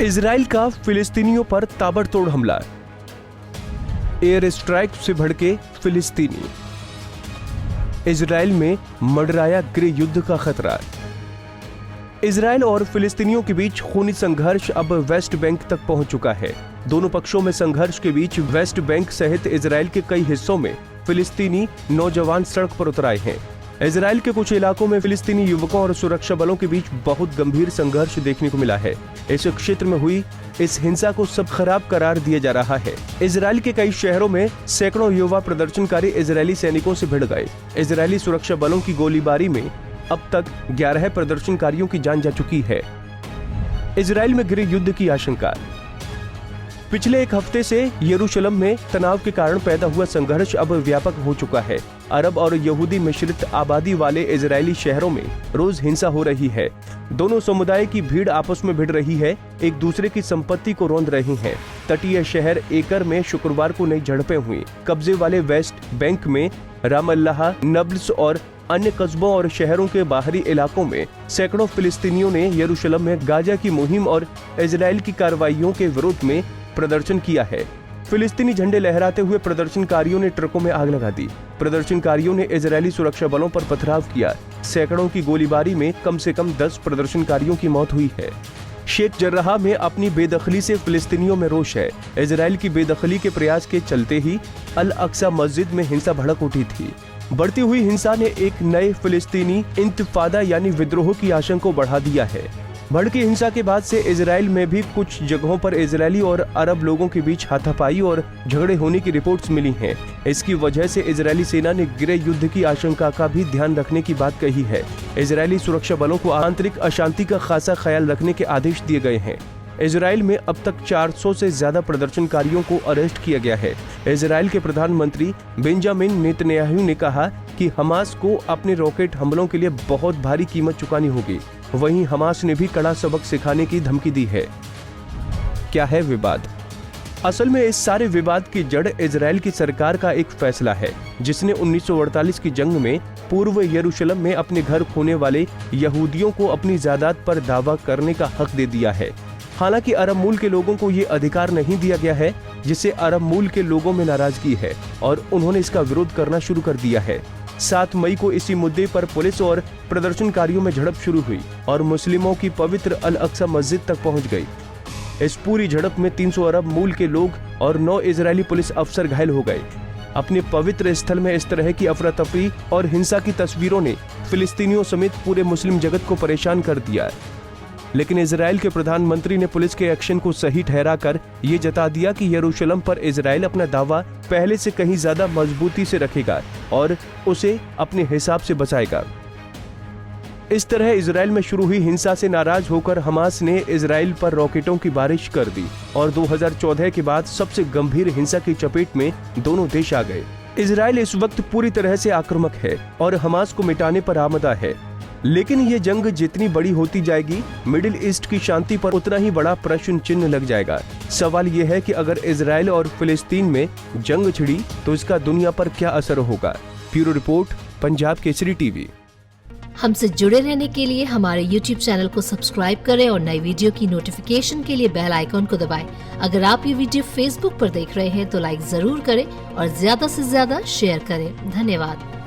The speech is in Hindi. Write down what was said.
इजराइल का फिलिस्तीनियों पर ताबड़तोड़ हमला। एयर स्ट्राइक से भड़के फिलिस्तीनी। इजराइल में मंडराया गृह युद्ध का खतरा। इजराइल और फिलिस्तीनियों के बीच खूनी संघर्ष अब वेस्ट बैंक तक पहुंच चुका है। दोनों पक्षों में संघर्ष के बीच वेस्ट बैंक सहित इजराइल के कई हिस्सों में फिलिस्तीनी नौजवान सड़क पर उतर आए हैं। इजराइल के कुछ इलाकों में फिलिस्तीनी युवकों और सुरक्षा बलों के बीच बहुत गंभीर संघर्ष देखने को मिला है। इस क्षेत्र में हुई इस हिंसा को सब खराब करार दिया जा रहा है। इजराइल के कई शहरों में सैकड़ों युवा प्रदर्शनकारी इजरायली सैनिकों से भिड़ गए। इजरायली सुरक्षा बलों की गोलीबारी में अब तक 11 प्रदर्शनकारियों की जान जा चुकी है। इजराइल में गृह युद्ध की आशंका। पिछले एक हफ्ते से यरूशलेम में तनाव के कारण पैदा हुआ संघर्ष अब व्यापक हो चुका है। अरब और यहूदी मिश्रित आबादी वाले इजरायली शहरों में रोज हिंसा हो रही है। दोनों समुदाय की भीड़ आपस में भिड़ रही है, एक दूसरे की संपत्ति को रौंद रही हैं। तटीय शहर एकर में शुक्रवार को नई झड़पें हुई। कब्जे वाले वेस्ट बैंक में रामल्लाह, नब्ल्स और अन्य कस्बों और शहरों के बाहरी इलाकों में सैकड़ों फिलिस्तीनियों ने यरूशलेम में गाजा की मुहिम और इजराइल की कार्रवाइयों के विरोध में प्रदर्शन किया है। फिलिस्तीनी झंडे लहराते हुए प्रदर्शनकारियों ने ट्रकों में आग लगा दी। प्रदर्शनकारियों ने इजरायली सुरक्षा बलों पर पथराव किया। सैकड़ों की गोलीबारी में कम से कम 10 प्रदर्शनकारियों की मौत हुई है। शेख जर्राह में अपनी बेदखली से फिलिस्तीनियों में रोष है। इजराइल की बेदखली के प्रयास के चलते ही अल अक्सा मस्जिद में हिंसा भड़क उठी थी। बढ़ती हुई हिंसा ने एक नए फिलिस्तीनी इंतिफादा यानी विद्रोह की आशंका को बढ़ा दिया है। भड़की हिंसा के बाद से इजराइल में भी कुछ जगहों पर इजरायली और अरब लोगों के बीच हाथापाई और झगड़े होने की रिपोर्ट्स मिली हैं। इसकी वजह से इजरायली सेना ने गृह युद्ध की आशंका का भी ध्यान रखने की बात कही है। इजरायली सुरक्षा बलों को आंतरिक अशांति का खासा ख्याल रखने के आदेश दिए गए हैं। इजराइल में अब तक 400 से ज्यादा प्रदर्शनकारियों को अरेस्ट किया गया है। इजराइल के प्रधानमंत्री बेंजामिन नेतन्याहू ने कहा कि हमास को अपने रॉकेट हमलों के लिए बहुत भारी कीमत चुकानी होगी। वहीं हमास ने भी कड़ा सबक सिखाने की धमकी दी है। क्या है विवाद? असल में इस सारे विवाद की जड़ इजराइल की सरकार का एक फैसला है, जिसने 1948 की जंग में पूर्व यरूशलेम में अपने घर खोने वाले यहूदियों को अपनी जायदाद पर दावा करने का हक दे दिया है। हालांकि अरब मूल के लोगों को ये अधिकार नहीं दिया गया है, जिससे अरब मूल के लोगों में नाराजगी है और उन्होंने इसका विरोध करना शुरू कर दिया है। 7 मई को इसी मुद्दे पर पुलिस और प्रदर्शनकारियों में झड़प शुरू हुई और मुस्लिमों की पवित्र अल अक्सा मस्जिद तक पहुंच गई। इस पूरी झड़प में 300 अरब मूल के लोग और 9 इजरायली पुलिस अफसर घायल हो गए। अपने पवित्र स्थल में इस तरह की अफरा तफरी और हिंसा की तस्वीरों ने फिलिस्तीनियों समेत पूरे मुस्लिम जगत को परेशान कर दिया। लेकिन इजराइल के प्रधानमंत्री ने पुलिस के एक्शन को सही ठहराकर ये जता दिया कि यरूशलेम पर इजराइल अपना दावा पहले से कहीं ज्यादा मजबूती से रखेगा और उसे अपने हिसाब से बचाएगा। इस तरह इजराइल में शुरू हुई हिंसा से नाराज होकर हमास ने इजराइल पर रॉकेटों की बारिश कर दी और 2014 के बाद सबसे गंभीर हिंसा की चपेट में दोनों देश आ गए। इजराइल इस वक्त पूरी तरह से आक्रामक है और हमास को मिटाने पर आमदा है। लेकिन ये जंग जितनी बड़ी होती जाएगी, मिडिल ईस्ट की शांति पर उतना ही बड़ा प्रश्न चिन्ह लग जाएगा। सवाल ये है कि अगर इजराइल और फिलिस्तीन में जंग छिड़ी तो इसका दुनिया पर क्या असर होगा। Bureau report, Punjab Kesari TV. हमसे जुड़े रहने के लिए हमारे YouTube चैनल को सब्सक्राइब करें और नई वीडियो की नोटिफिकेशन के लिए बेल आइकॉन को दबाएं। अगर आप ये वीडियो Facebook पर देख रहे हैं तो लाइक जरूर करें और ज्यादा से ज्यादा शेयर करें। धन्यवाद।